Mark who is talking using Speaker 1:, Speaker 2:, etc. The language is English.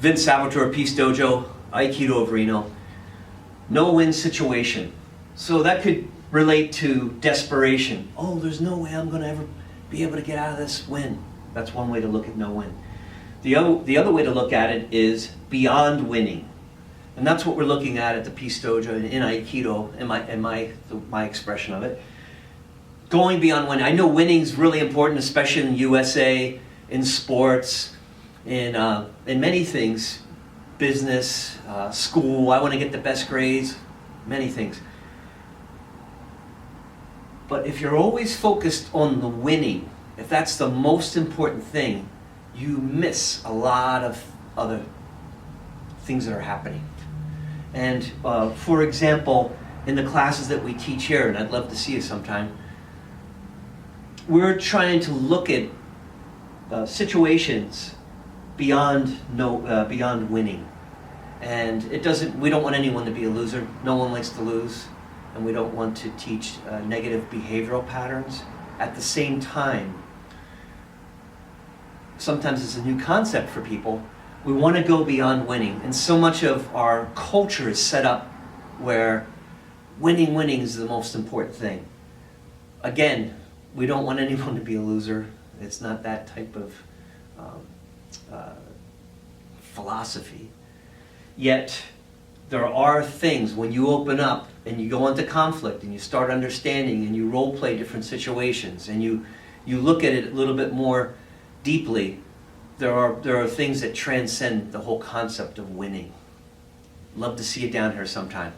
Speaker 1: Vince Salvatore, Peace Dojo, Aikido of Reno. No-win situation. So that could relate to desperation. Oh, there's no way I'm going to ever be able to get out of this win. That's one way to look at no-win. The other way to look at it is beyond winning. And that's what we're looking at the Peace Dojo in Aikido, in my expression of it. Going beyond winning. I know winning is really important, especially in the USA, in sports, in many things, business, school. I want to get the best grades, many things. But if you're always focused on the winning, if that's the most important thing, you miss a lot of other things that are happening. And for example, in the classes that we teach here, and I'd love to see you sometime, we're trying to look at situations beyond winning. And we don't want anyone to be a loser. No one likes to lose. And we don't want to teach negative behavioral patterns. At the same time, sometimes it's a new concept for people. We want to go beyond winning. And so much of our culture is set up where winning is the most important thing. Again, we don't want anyone to be a loser. It's not that type of philosophy. Yet, there are things when you open up and you go into conflict and you start understanding and you role play different situations and you look at it a little bit more deeply, there are things that transcend the whole concept of winning. Love to see you down here sometime.